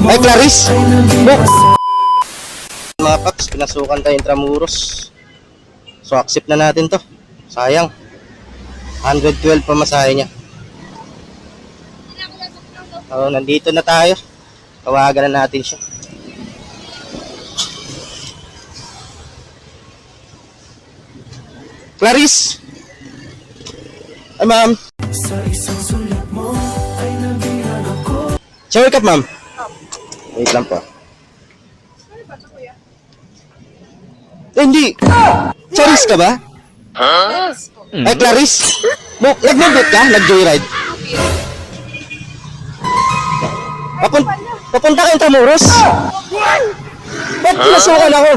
Ay, Clarice! Mga paps, pinasukan tayo Intramuros. So, accept na natin to. Sayang. 112 pa masahe niya. So, nandito na tayo. Tawagan na natin siya. Clarice! Ay, ma'am. Siya, wake up, ma'am. Wait lang po. Eh, hindi. Charis ka ba? Ay, Clarice. Nag-mobit ka? Nag-joyride? Papunta ka Intramuros? Ba't pinasukan ako?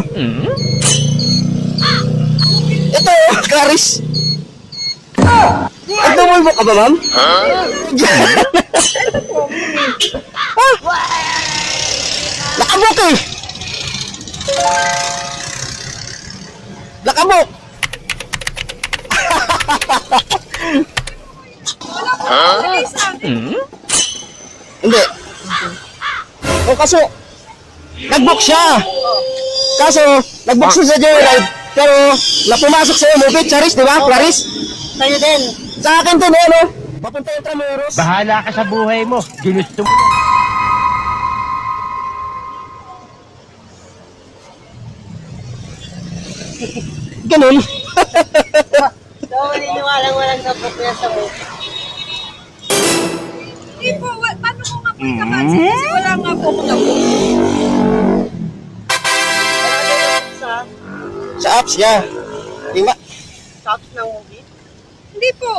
Ito, Clarice. Nag-mobile mo ka ba, ma'am? Nakabok eh. Nakabok. Hindi. O kaso, nag-book siya. Kaso, nag-book siya sa joyride. Pero, napumasok sa'yo, mubit, Charis, di ba, Clarice? Tayo din. Sa akin din, ano? Papunta yung Intramuros. Bahala ka sa buhay mo. Ginusto mo. Ganun. So, maniniwalang walang nabok na sa book. Hindi po, paano ko nga po ika-cancel kasi wala nga po akong nabok. Sa apps niya. Lima. Stops ng movie. Hindi po.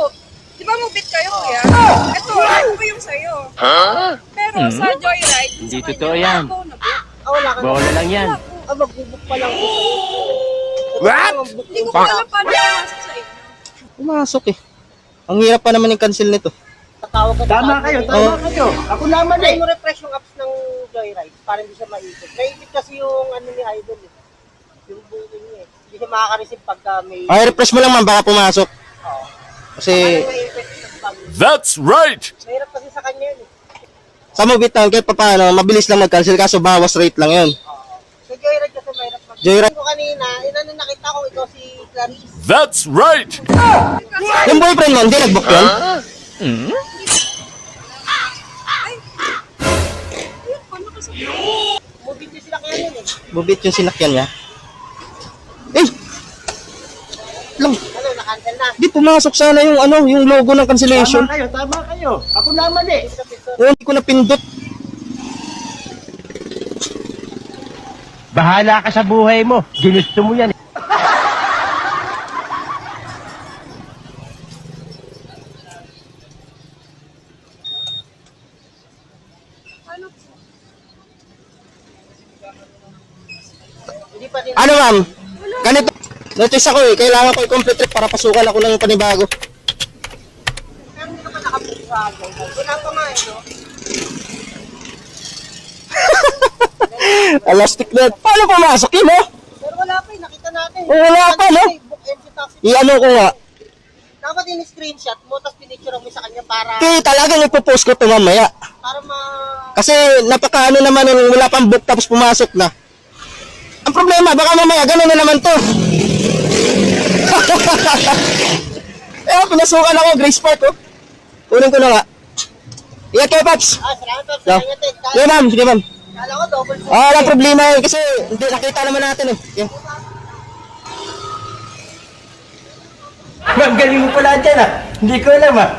Di ba mubit kayo, kuya? Ito, ano po yung sa'yo? Pero sa Joyride, Hindi sa totoo kanya, yan. wala po nabok. Wala ka na. Bola lang yan. Magbubuk pa lang po sa'yo. What? Hindi ko alam paano pumasok sa inyo. Pumasok eh. Ang hirap pa naman yung cancel nito. Tatawag ka Tama kayo, tama kayo. Ako naman Try eh. mo refresh yung apps ng Joyride para hindi siya maipit. Naipit kasi yung ano ni Idol eh. Yung booking niya eh. Hindi siya makaka-receive pagka may... Ay, refresh mo lang, ma'am, baka pumasok. Oo. Kasi Maipit ng spam. That's right! Mahirap kasi sa kanya yun eh. sa Mobit Town, kahit pa paano, mabilis lang mag-cancel, kaso bawas rate lang yun. Sa Joyride kasi mahirap mag- Joyride. Ko kanina, inano nakita ko ikaw si Clarice. That's right! Yung boyfriend mo, hindi nag-book yun? Ayun po, nakasabot. Movie din sila kaya yun eh. Mobit yung sinakyan niya. Eh! Lang, Ano, na-cancel na. di pumasok sana yung ano, yung logo ng cancellation. Tama kayo, tama kayo. Ako naman eh. Oh, hindi ko napindot. Bahala ka sa buhay mo. Ginusto mo yan eh. Hindi pa din. Ano, ma'am? Ganito. Notice ako eh, kailangan ko i-complete trip para pasukan ako ng panibago. Pero hindi ka pa nakabook sa Joyride. Wala pa nga eh, no? Elastic na. Paano pumasok yun, oh? Pero wala pa eh, nakita natin. Wala pa, no? Book and si taxi. I-ano ko nga. Dapat in-screenshot mo, tapos pinicture mo sa kanya para Talagang ipopost ko ito mamaya. ma... Kasi napakaano naman nung wala pang book tapos pumasok na. Ang problema, baka mamaya ganun na naman to. Eh, pinasukan ako, Grace Park, oh. Kunin ko na nga. Ingat kayo, Paps. Salamat pa. Yeah. Salamat. Sige, ma'am. Sige, ma'am. Kala ko double book. Walang problema yun kasi hindi nakita naman natin, eh. Yeah. Ma'am, galing mo pala dyan ah. Hindi ko alam ah.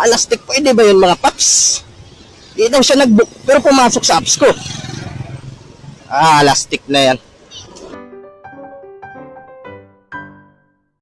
Elastic pwede ba yun, mga Paps? Hindi daw siya nag-book pero pumasok sa apps ko. Elastic na yan.